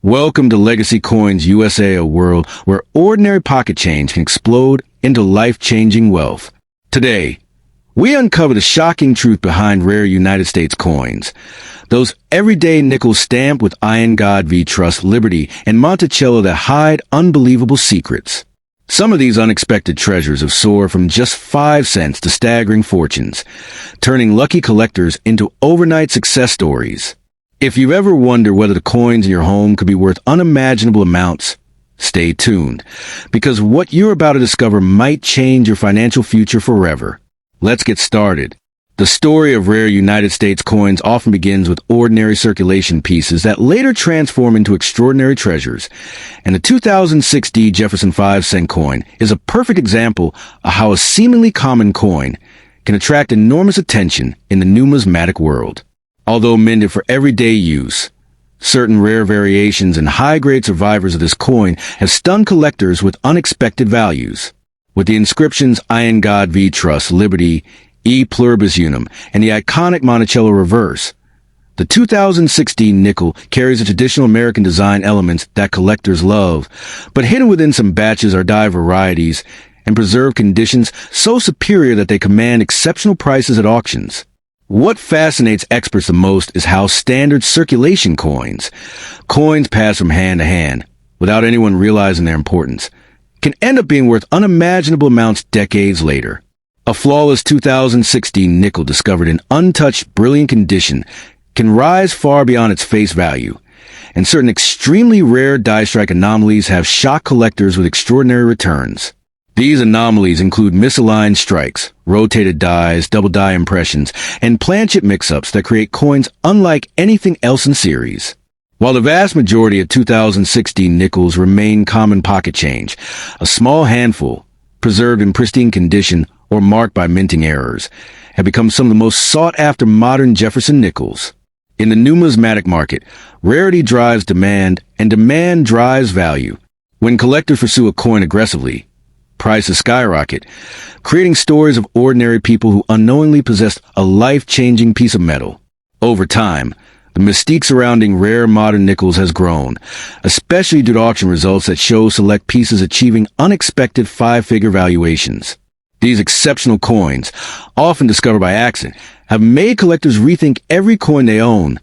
Welcome to Legacy Coins USA, a world where ordinary pocket change can explode into life-changing wealth. Today, we uncover the shocking truth behind rare United States coins. Those everyday nickels stamped with Iron God v Trust, Liberty, and Monticello that hide unbelievable secrets. Some of these unexpected treasures have soared from just 5 cents to staggering fortunes, turning lucky collectors into overnight success stories. If you've ever wondered whether the coins in your home could be worth unimaginable amounts, stay tuned, because what you're about to discover might change your financial future forever. Let's get started. The story of rare United States coins often begins with ordinary circulation pieces that later transform into extraordinary treasures, and the 2006 Jefferson 5-cent coin is a perfect example of how a seemingly common coin can attract enormous attention in the numismatic world. Although minted for everyday use, certain rare variations and high-grade survivors of this coin have stunned collectors with unexpected values. With the inscriptions Iron God v Trust, Liberty, E Pluribus Unum, and the iconic Monticello reverse, the 2016 nickel carries the traditional American design elements that collectors love, but hidden within some batches are die varieties and preserved conditions so superior that they command exceptional prices at auctions. What fascinates experts the most is how standard circulation coins pass from hand to hand without anyone realizing their importance, can end up being worth unimaginable amounts decades later. A flawless 2016 nickel discovered in untouched, brilliant condition can rise far beyond its face value, and certain extremely rare die strike anomalies have shocked collectors with extraordinary returns. These anomalies include misaligned strikes, rotated dies, double die impressions, and plan-chip mix-ups that create coins unlike anything else in series. While the vast majority of 2016 nickels remain common pocket change, a small handful, preserved in pristine condition or marked by minting errors, have become some of the most sought-after modern Jefferson nickels. In the numismatic market, rarity drives demand, and demand drives value. When collectors pursue a coin aggressively, prices skyrocket, creating stories of ordinary people who unknowingly possessed a life-changing piece of metal. Over time, the mystique surrounding rare modern nickels has grown, especially due to auction results that show select pieces achieving unexpected 5-figure valuations. These exceptional coins, often discovered by accident, have made collectors rethink every coin they own,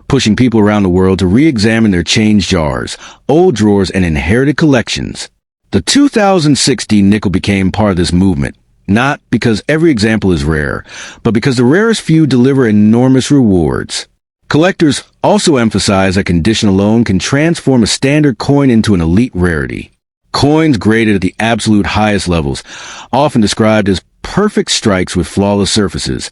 pushing people around the world to re-examine their change jars, old drawers, and inherited collections. The 2016 nickel became part of this movement, not because every example is rare, but because the rarest few deliver enormous rewards. Collectors also emphasize that condition alone can transform a standard coin into an elite rarity. Coins graded at the absolute highest levels, often described as perfect strikes with flawless surfaces,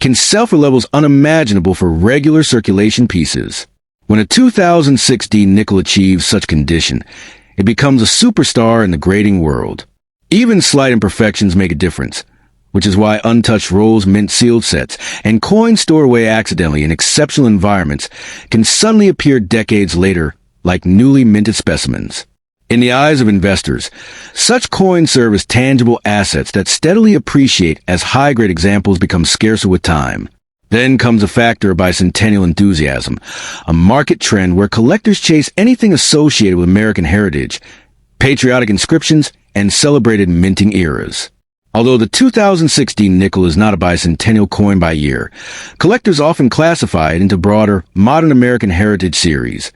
can sell for levels unimaginable for regular circulation pieces. When a 2016 nickel achieves such condition, it becomes a superstar in the grading world. Even slight imperfections make a difference, which is why untouched rolls, mint sealed sets, and coins stored away accidentally in exceptional environments can suddenly appear decades later like newly minted specimens. In the eyes of investors, such coins serve as tangible assets that steadily appreciate as high-grade examples become scarcer with time. Then comes a factor of bicentennial enthusiasm, a market trend where collectors chase anything associated with American heritage, patriotic inscriptions, and celebrated minting eras. Although the 2016 nickel is not a bicentennial coin by year, collectors often classify it into broader modern American heritage series,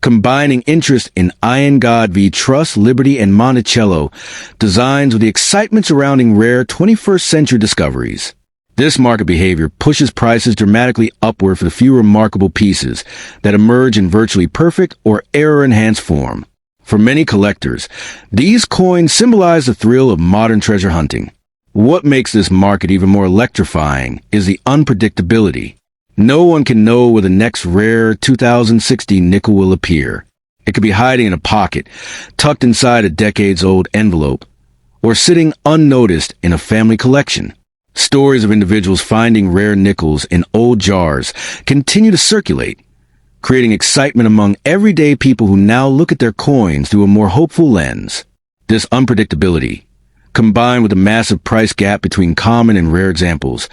combining interest in Iron God v Trust, Liberty, and Monticello designs with the excitement surrounding rare 21st century discoveries. This market behavior pushes prices dramatically upward for the few remarkable pieces that emerge in virtually perfect or error-enhanced form. For many collectors, these coins symbolize the thrill of modern treasure hunting. What makes this market even more electrifying is the unpredictability. No one can know where the next rare 2016 nickel will appear. It could be hiding in a pocket, tucked inside a decades-old envelope, or sitting unnoticed in a family collection. Stories of individuals finding rare nickels in old jars continue to circulate, creating excitement among everyday people who now look at their coins through a more hopeful lens. This unpredictability, combined with the massive price gap between common and rare examples,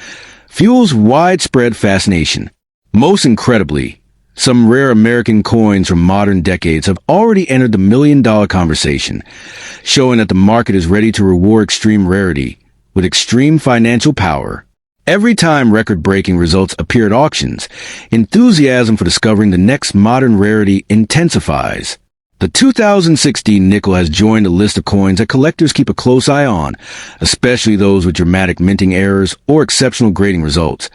fuels widespread fascination. Most incredibly, Some rare American coins from modern decades have already entered the million-dollar conversation, showing that the market is ready to reward extreme rarity with extreme financial power. Every time record-breaking results appear at auctions, enthusiasm for discovering the next modern rarity intensifies. The 2016 nickel has joined a list of coins that collectors keep a close eye on, especially those with dramatic minting errors or exceptional grading results,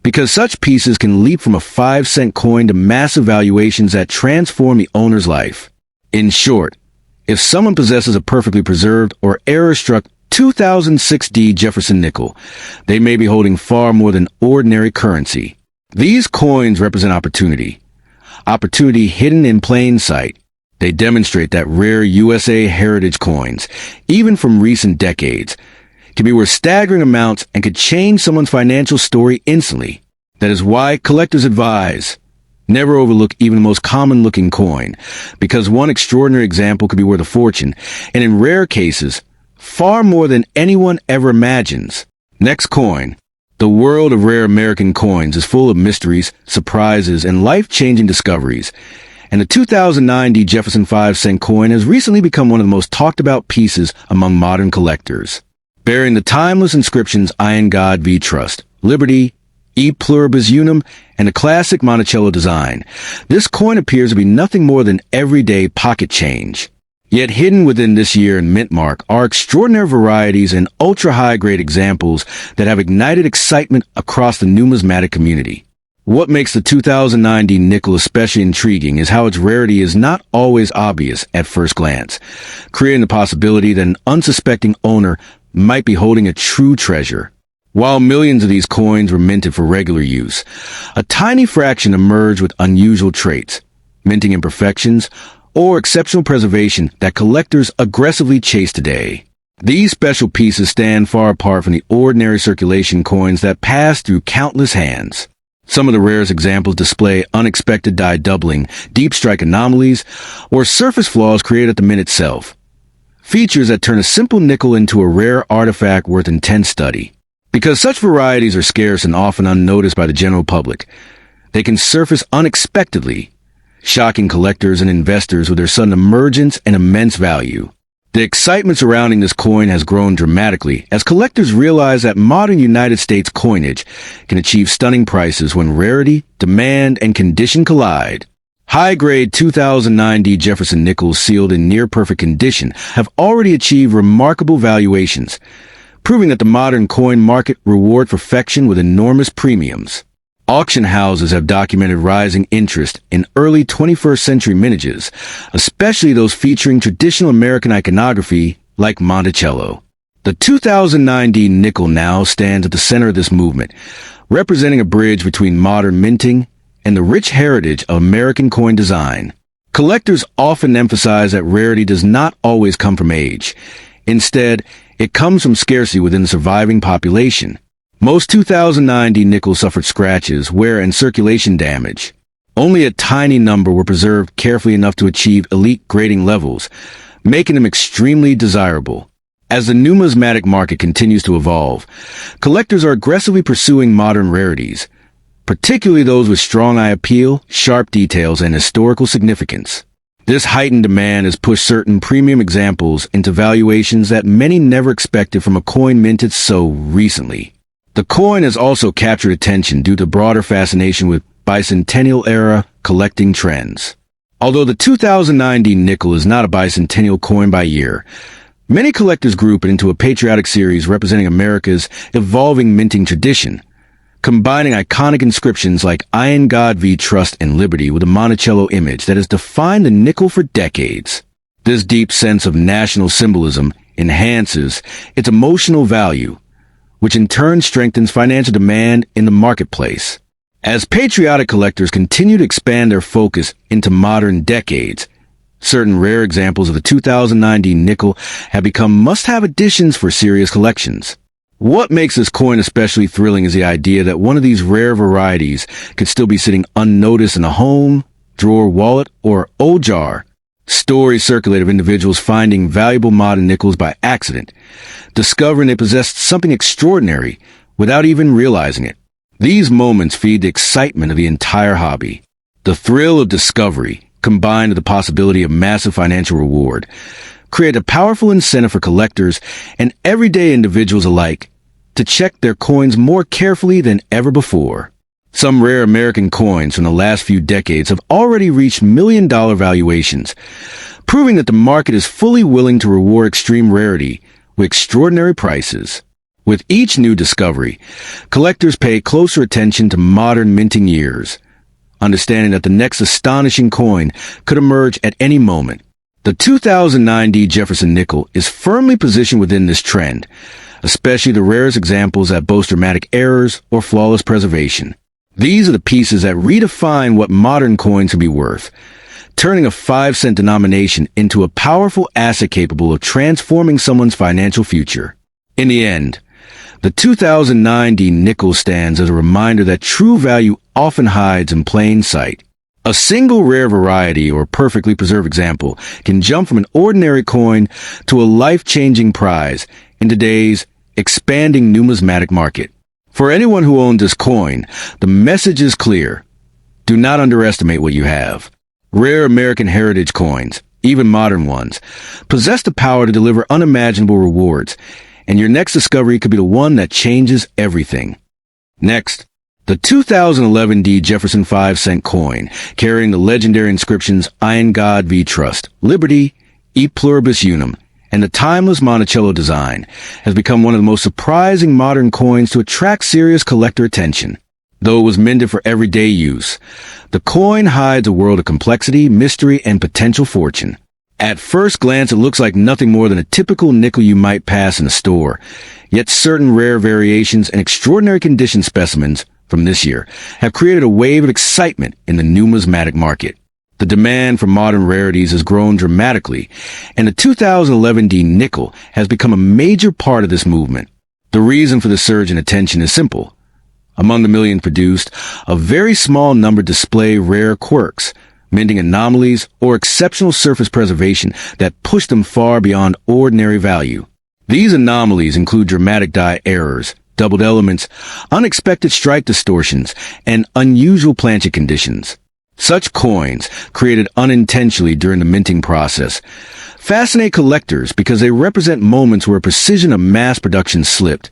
because such pieces can leap from a 5-cent coin to massive valuations that transform the owner's life. In short, if someone possesses a perfectly preserved or error-struck 2006D Jefferson nickel, they may be holding far more than ordinary currency. These coins represent opportunity hidden in plain sight. They demonstrate that rare USA heritage coins, even from recent decades, can be worth staggering amounts and could change someone's financial story instantly. That is why collectors advise, never overlook even the most common-looking coin, because one extraordinary example could be worth a fortune, and in rare cases, far more than anyone ever imagines. Next coin. The world of rare American coins is full of mysteries, surprises, and life-changing discoveries, and the 2009 Jefferson 5-cent coin has recently become one of the most talked-about pieces among modern collectors. Bearing the timeless inscriptions I in God we trust, Liberty, E pluribus unum, and a classic Monticello design, this coin appears to be nothing more than everyday pocket change. Yet hidden within this year in mint mark are extraordinary varieties and ultra-high-grade examples that have ignited excitement across the numismatic community. What makes the 2009 nickel especially intriguing is how its rarity is not always obvious at first glance, creating the possibility that an unsuspecting owner might be holding a true treasure. While millions of these coins were minted for regular use, a tiny fraction emerged with unusual traits, minting imperfections, or exceptional preservation that collectors aggressively chase today. These special pieces stand far apart from the ordinary circulation coins that pass through countless hands. Some of the rarest examples display unexpected die doubling, deep strike anomalies, or surface flaws created at the mint itself. Features that turn a simple nickel into a rare artifact worth intense study. Because such varieties are scarce and often unnoticed by the general public, they can surface unexpectedly, shocking collectors and investors with their sudden emergence and immense value. The excitement surrounding this coin has grown dramatically as collectors realize that modern United States coinage can achieve stunning prices when rarity, demand, and condition collide. High-grade 2009 Jefferson nickels sealed in near-perfect condition have already achieved remarkable valuations, proving that the modern coin market rewards perfection with enormous premiums. Auction houses have documented rising interest in early 21st century mintages, especially those featuring traditional American iconography like Monticello. The 2009 nickel now stands at the center of this movement, representing a bridge between modern minting and the rich heritage of American coin design. Collectors often emphasize that rarity does not always come from age. Instead, it comes from scarcity within the surviving population. Most 2009 nickels suffered scratches, wear, and circulation damage. Only a tiny number were preserved carefully enough to achieve elite grading levels, making them extremely desirable. As the numismatic market continues to evolve, collectors are aggressively pursuing modern rarities, particularly those with strong eye appeal, sharp details, and historical significance. This heightened demand has pushed certain premium examples into valuations that many never expected from a coin minted so recently. The coin has also captured attention due to broader fascination with bicentennial-era collecting trends. Although the 2009 nickel is not a bicentennial coin by year, many collectors group it into a patriotic series representing America's evolving minting tradition, combining iconic inscriptions like I in God we trust and Liberty with a Monticello image that has defined the nickel for decades. This deep sense of national symbolism enhances its emotional value, which in turn strengthens financial demand in the marketplace. As patriotic collectors continue to expand their focus into modern decades, certain rare examples of the 2009 nickel have become must-have additions for serious collections. What makes this coin especially thrilling is the idea that one of these rare varieties could still be sitting unnoticed in a home, drawer, wallet, or old jar. Stories circulate of individuals finding valuable modern nickels by accident, discovering they possessed something extraordinary without even realizing it. These moments feed the excitement of the entire hobby. The thrill of discovery, combined with the possibility of massive financial reward, create a powerful incentive for collectors and everyday individuals alike to check their coins more carefully than ever before. Some rare American coins from the last few decades have already reached million-dollar valuations, proving that the market is fully willing to reward extreme rarity with extraordinary prices. With each new discovery, collectors pay closer attention to modern minting years, understanding that the next astonishing coin could emerge at any moment. The 2009 Jefferson nickel is firmly positioned within this trend, especially the rarest examples that boast dramatic errors or flawless preservation. These are the pieces that redefine what modern coins can be worth, turning a 5-cent denomination into a powerful asset capable of transforming someone's financial future. In the end, the 2009 nickel stands as a reminder that true value often hides in plain sight. A single rare variety or perfectly preserved example can jump from an ordinary coin to a life-changing prize in today's expanding numismatic market. For anyone who owns this coin, the message is clear. Do not underestimate what you have. Rare American heritage coins, even modern ones, possess the power to deliver unimaginable rewards, and your next discovery could be the one that changes everything. Next, the 2011 Jefferson 5-cent coin, carrying the legendary inscriptions I in God we trust, Liberty, E pluribus unum, and the timeless Monticello design, has become one of the most surprising modern coins to attract serious collector attention. Though it was minted for everyday use, the coin hides a world of complexity, mystery, and potential fortune. At first glance, it looks like nothing more than a typical nickel you might pass in a store, yet certain rare variations and extraordinary condition specimens from this year have created a wave of excitement in the numismatic market. The demand for modern rarities has grown dramatically, and the 2011 nickel has become a major part of this movement. The reason for the surge in attention is simple. Among the millions produced, a very small number display rare quirks, minting anomalies or exceptional surface preservation that push them far beyond ordinary value. These anomalies include dramatic die errors, doubled elements, unexpected strike distortions, and unusual planchet conditions. Such coins, created unintentionally during the minting process, fascinate collectors because they represent moments where precision of mass production slipped,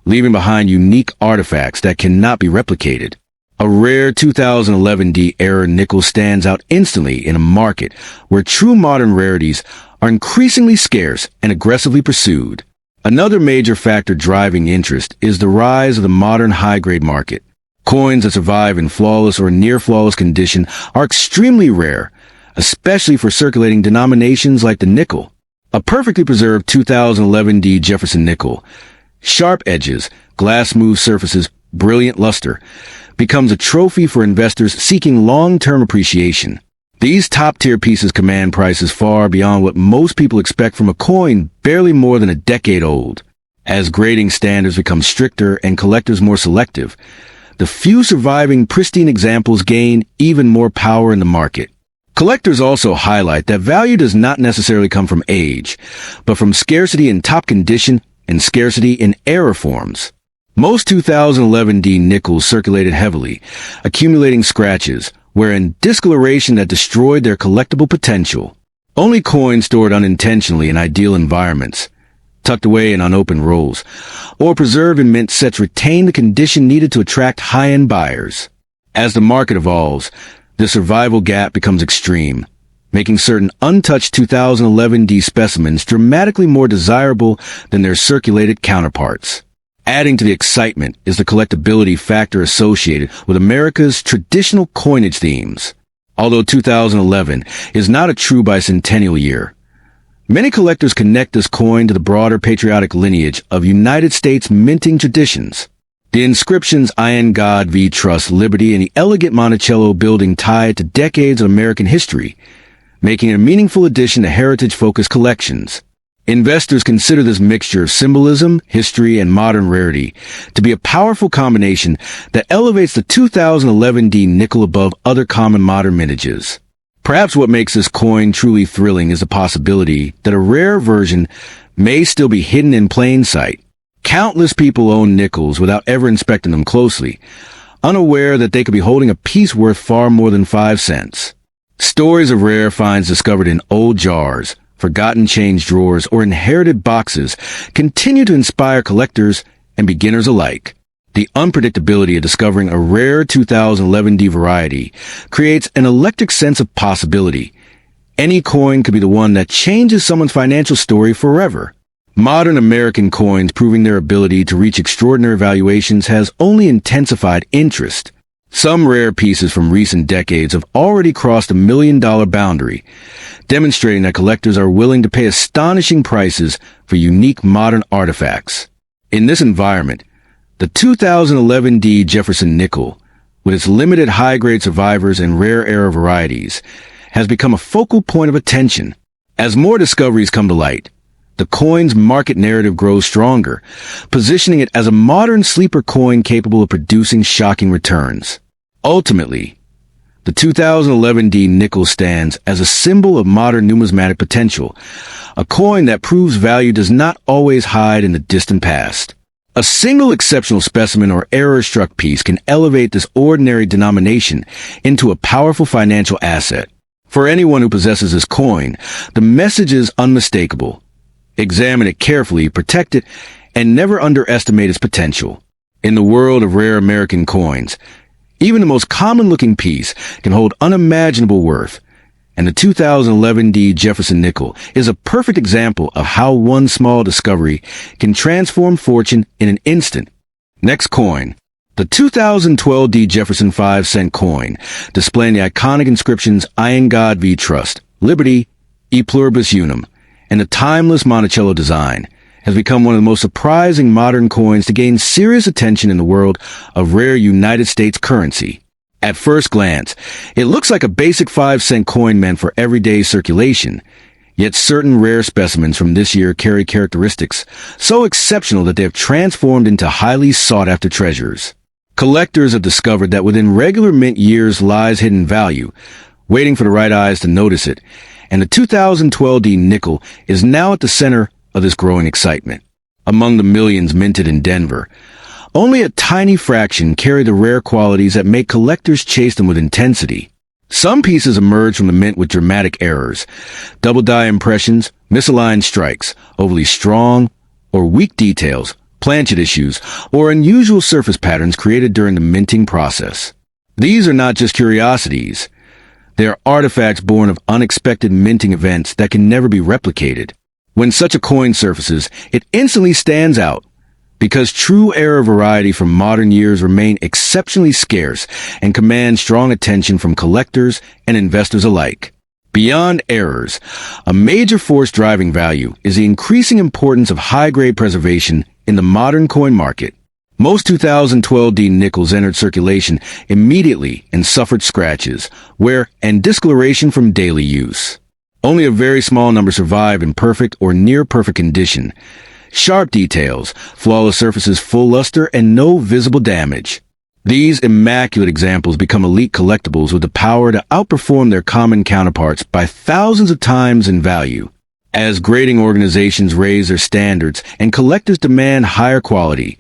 leaving behind unique artifacts that cannot be replicated. A rare 2011 era nickel stands out instantly in a market where true modern rarities are increasingly scarce and aggressively pursued. Another major factor driving interest is the rise of the modern high-grade market. Coins that survive in flawless or near-flawless condition are extremely rare, especially for circulating denominations like the nickel. A perfectly preserved 2011 Jefferson nickel, sharp edges, glass-smooth surfaces, brilliant luster, becomes a trophy for investors seeking long-term appreciation. These top-tier pieces command prices far beyond what most people expect from a coin barely more than a decade old. As grading standards become stricter and collectors more selective, the few surviving pristine examples gain even more power in the market. Collectors also highlight that value does not necessarily come from age, but from scarcity in top condition and scarcity in error forms. Most 2011 nickels circulated heavily, accumulating scratches, wherein discoloration that destroyed their collectible potential. Only coins stored unintentionally in ideal environments, tucked away in unopened rolls, or preserved in mint sets retain the condition needed to attract high-end buyers. As the market evolves, the survival gap becomes extreme, making certain untouched 2011 specimens dramatically more desirable than their circulated counterparts. Adding to the excitement is the collectability factor associated with America's traditional coinage themes. Although 2011 is not a true bicentennial year, many collectors connect this coin to the broader patriotic lineage of United States minting traditions. The inscriptions I in God we trust, Liberty, and the elegant Monticello building tied to decades of American history, making it a meaningful addition to heritage-focused collections. Investors consider this mixture of symbolism, history, and modern rarity to be a powerful combination that elevates the 2011 nickel above other common modern mintages. Perhaps what makes this coin truly thrilling is the possibility that a rare version may still be hidden in plain sight. Countless people own nickels without ever inspecting them closely, unaware that they could be holding a piece worth far more than 5 cents. Stories of rare finds discovered in old jars, forgotten change drawers, or inherited boxes continue to inspire collectors and beginners alike. The unpredictability of discovering a rare 2011D variety creates an electric sense of possibility. Any coin could be the one that changes someone's financial story forever. Modern American coins proving their ability to reach extraordinary valuations has only intensified interest. Some rare pieces from recent decades have already crossed the $1 million boundary, demonstrating that collectors are willing to pay astonishing prices for unique modern artifacts. In this environment, the 2011D Jefferson nickel, with its limited high-grade survivors and rare era varieties, has become a focal point of attention. As more discoveries come to light, the coin's market narrative grows stronger, positioning it as a modern sleeper coin capable of producing shocking returns. Ultimately, the 2011D nickel stands as a symbol of modern numismatic potential, a coin that proves value does not always hide in the distant past. A single exceptional specimen or error-struck piece can elevate this ordinary denomination into a powerful financial asset. For anyone who possesses this coin, the message is unmistakable. Examine it carefully, protect it, and never underestimate its potential. In the world of rare American coins, even the most common-looking piece can hold unimaginable worth, and the 2011D Jefferson nickel is a perfect example of how one small discovery can transform fortune in an instant. Next coin. The 2012D Jefferson 5-cent coin, displaying the iconic inscriptions I in God we trust, Liberty, E pluribus unum, and the timeless Monticello design, has become one of the most surprising modern coins to gain serious attention in the world of rare United States currency. At first glance, it looks like a basic 5-cent coin meant for everyday circulation, yet certain rare specimens from this year carry characteristics so exceptional that they have transformed into highly sought-after treasures. Collectors have discovered that within regular mint years lies hidden value, waiting for the right eyes to notice it, and the 2012D nickel is now at the center of this growing excitement. Among the millions minted in Denver, only a tiny fraction carry the rare qualities that make collectors chase them with intensity. Some pieces emerge from the mint with dramatic errors, double-die impressions, misaligned strikes, overly strong or weak details, planchet issues, or unusual surface patterns created during the minting process. These are not just curiosities. They are artifacts born of unexpected minting events that can never be replicated. When such a coin surfaces, it instantly stands out, because true era variety from modern years remain exceptionally scarce and command strong attention from collectors and investors alike. Beyond errors, a major force driving value is the increasing importance of high-grade preservation in the modern coin market. Most 2012D nickels entered circulation immediately and suffered scratches, wear, and discoloration from daily use. Only a very small number survive in perfect or near-perfect condition. Sharp details, flawless surfaces, full luster, and no visible damage. These immaculate examples become elite collectibles with the power to outperform their common counterparts by thousands of times in value. As grading organizations raise their standards and collectors demand higher quality,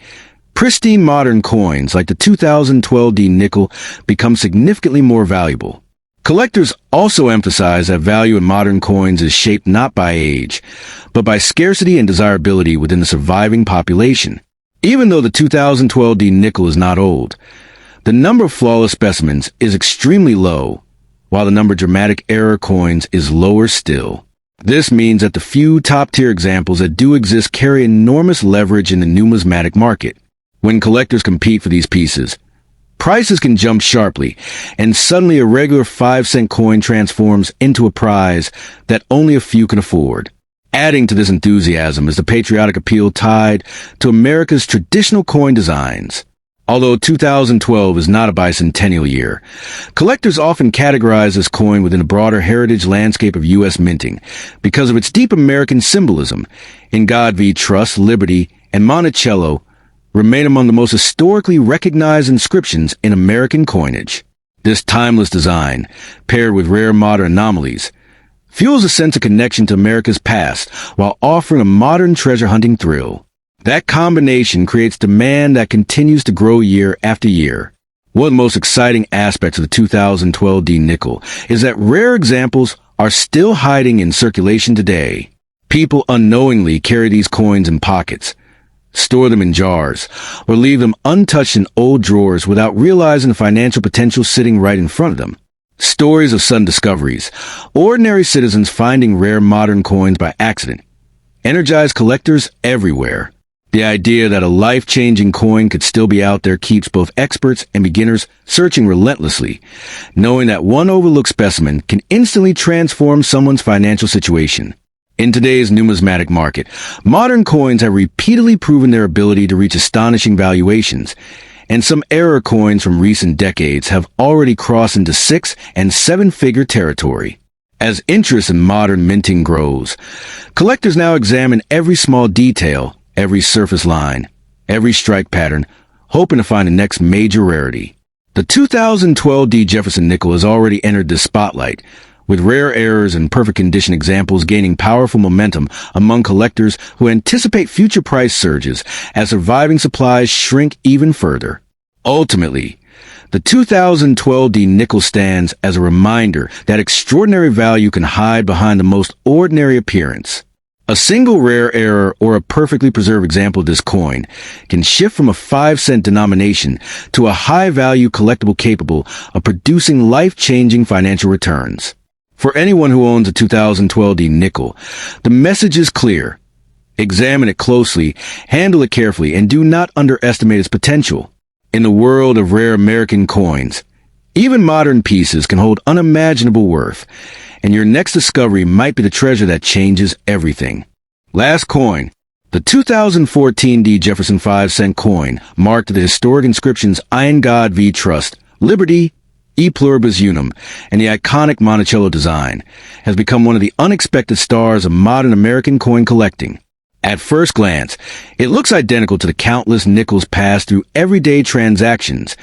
pristine modern coins like the 2012D nickel become significantly more valuable. Collectors also emphasize that value in modern coins is shaped not by age, but by scarcity and desirability within the surviving population. Even though the 2012D nickel is not old, the number of flawless specimens is extremely low, while the number of dramatic error coins is lower still. This means that the few top-tier examples that do exist carry enormous leverage in the numismatic market. When collectors compete for these pieces, prices can jump sharply, and suddenly a regular 5-cent coin transforms into a prize that only a few can afford. Adding to this enthusiasm is the patriotic appeal tied to America's traditional coin designs. Although 2012 is not a bicentennial year, collectors often categorize this coin within the broader heritage landscape of U.S. minting because of its deep American symbolism. In God we trust, Liberty, and Monticello remain among the most historically recognized inscriptions in American coinage. This timeless design, paired with rare modern anomalies, fuels a sense of connection to America's past while offering a modern treasure-hunting thrill. That combination creates demand that continues to grow year after year. One of the most exciting aspects of the 2012 D nickel is that rare examples are still hiding in circulation today. People unknowingly carry these coins in pockets, store them in jars, or leave them untouched in old drawers without realizing the financial potential sitting right in front of them. Stories of sudden discoveries, ordinary citizens finding rare modern coins by accident, energize collectors everywhere. The idea that a life-changing coin could still be out there keeps both experts and beginners searching relentlessly, knowing that one overlooked specimen can instantly transform someone's financial situation. In today's numismatic market, modern coins have repeatedly proven their ability to reach astonishing valuations, and some error coins from recent decades have already crossed into 6- and 7-figure territory. As interest in modern minting grows, collectors now examine every small detail, every surface line, every strike pattern, hoping to find the next major rarity. The 2012 D Jefferson nickel has already entered the spotlight, with rare errors and perfect condition examples gaining powerful momentum among collectors who anticipate future price surges as surviving supplies shrink even further. Ultimately, the 2012 D nickel stands as a reminder that extraordinary value can hide behind the most ordinary appearance. A single rare error or a perfectly preserved example of this coin can shift from a 5-cent denomination to a high-value collectible capable of producing life-changing financial returns. For anyone who owns a 2012 D nickel, the message is clear. Examine it closely, handle it carefully, and do not underestimate its potential. In the world of rare American coins, even modern pieces can hold unimaginable worth, and your next discovery might be the treasure that changes everything. Last coin. The 2014 D Jefferson 5-cent coin, marked with the historic inscriptions Ein God v Trust, Liberty, E Pluribus Unum, and the iconic Monticello design, has become one of the unexpected stars of modern American coin collecting. At first glance, it looks identical to the countless nickels passed through everyday transactions,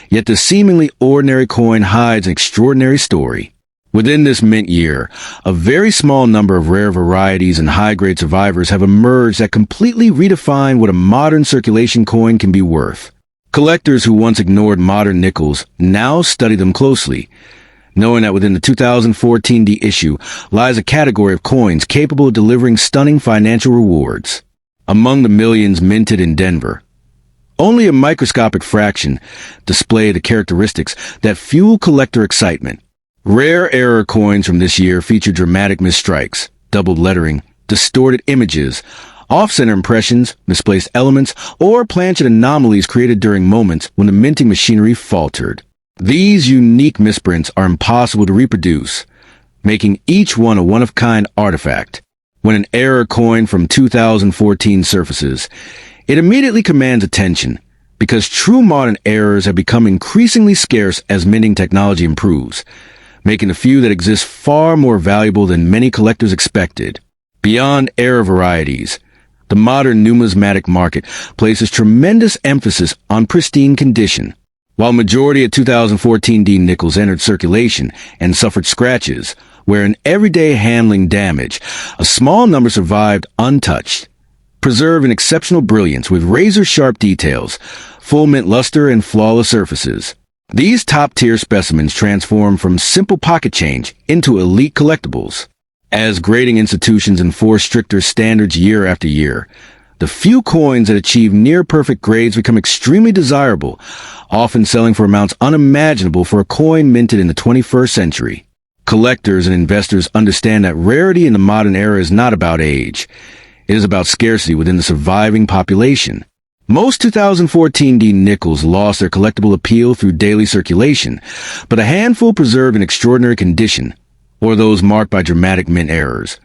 yet the seemingly ordinary coin hides an extraordinary story. Within this mint year, a very small number of rare varieties and high-grade survivors have emerged that completely redefine what a modern circulation coin can be worth. Collectors who once ignored modern nickels now study them closely, knowing that within the 2014 D issue lies a category of coins capable of delivering stunning financial rewards. Among the millions minted in Denver, only a microscopic fraction display the characteristics that fuel collector excitement. Rare error coins from this year feature dramatic misstrikes, doubled lettering, distorted images, off-center impressions, misplaced elements, or planchet anomalies created during moments when the minting machinery faltered. These unique misprints are impossible to reproduce, making each one a one-of-kind artifact. When an error coin from 2014 surfaces, it immediately commands attention, because true modern errors have become increasingly scarce as minting technology improves, making the few that exist far more valuable than many collectors expected. Beyond error varieties, the modern numismatic market places tremendous emphasis on pristine condition. While majority of 2014 D nickels entered circulation and suffered scratches, where in everyday handling damage, a small number survived untouched, preserved in exceptional brilliance with razor-sharp details, full mint luster, and flawless surfaces. These top-tier specimens transform from simple pocket change into elite collectibles. As grading institutions enforce stricter standards year after year, the few coins that achieve near-perfect grades become extremely desirable, often selling for amounts unimaginable for a coin minted in the 21st century. Collectors and investors understand that rarity in the modern era is not about age. It is about scarcity within the surviving population. Most 2014 D nickels lost their collectible appeal through daily circulation, but a handful preserved in extraordinary condition, or those marked by dramatic mint errors,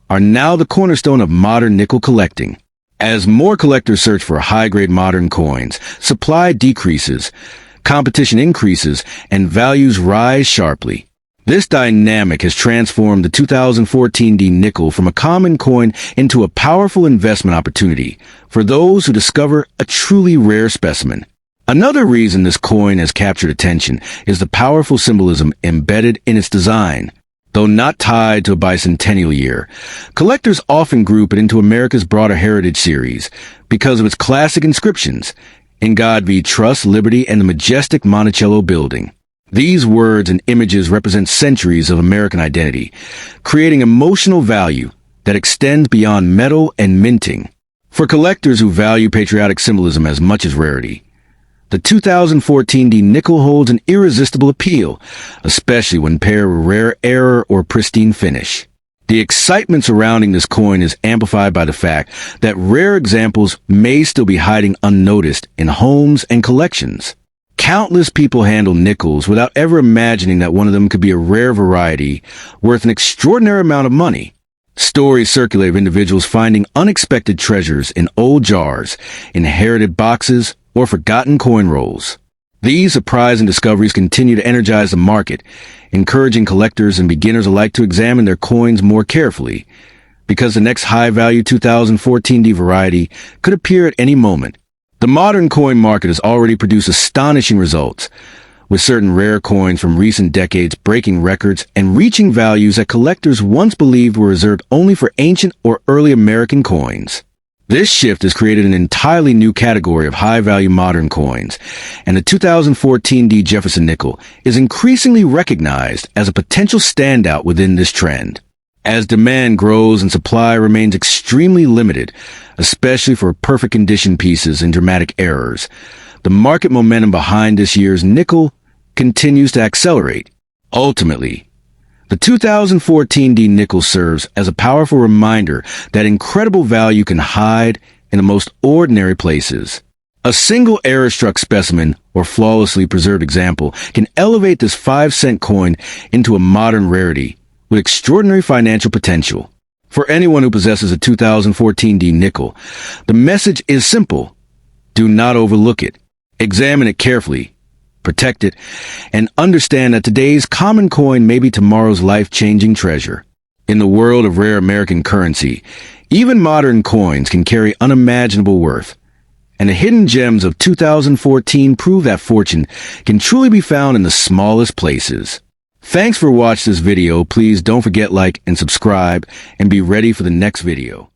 are now the cornerstone of modern nickel collecting. As more collectors search for high-grade modern coins, supply decreases, competition increases, and values rise sharply. This dynamic has transformed the 2014 D nickel from a common coin into a powerful investment opportunity for those who discover a truly rare specimen. Another reason this coin has captured attention is the powerful symbolism embedded in its design. Though not tied to a bicentennial year, collectors often group it into America's broader heritage series because of its classic inscriptions, In God we trust, liberty, and the majestic Monticello building. These words and images represent centuries of American identity, creating emotional value that extends beyond metal and minting. For collectors who value patriotic symbolism as much as rarity, the 2014 D nickel holds an irresistible appeal, especially when paired with rare error or pristine finish. The excitement surrounding this coin is amplified by the fact that rare examples may still be hiding unnoticed in homes and collections. Countless people handle nickels without ever imagining that one of them could be a rare variety worth an extraordinary amount of money. Stories circulate of individuals finding unexpected treasures in old jars, inherited boxes, or forgotten coin rolls. These surprising discoveries continue to energize the market, encouraging collectors and beginners alike to examine their coins more carefully, because the next high-value 2014 D variety could appear at any moment. The modern coin market has already produced astonishing results, with certain rare coins from recent decades breaking records and reaching values that collectors once believed were reserved only for ancient or early American coins. This shift has created an entirely new category of high-value modern coins, and the 2014 D Jefferson nickel is increasingly recognized as a potential standout within this trend. As demand grows and supply remains extremely limited, especially for perfect condition pieces and dramatic errors, the market momentum behind this year's nickel continues to accelerate. Ultimately, the 2014 D nickel serves as a powerful reminder that incredible value can hide in the most ordinary places. A single error-struck specimen or flawlessly preserved example can elevate this 5-cent coin into a modern rarity with extraordinary financial potential. For anyone who possesses a 2014 D nickel, the message is simple. Do not overlook it. Examine it carefully, protect it, and understand that today's common coin may be tomorrow's life-changing treasure. In the world of rare American currency, even modern coins can carry unimaginable worth, and the hidden gems of 2014 prove that fortune can truly be found in the smallest places. Thanks for watching this video. Please don't forget to like and subscribe, and be ready for the next video.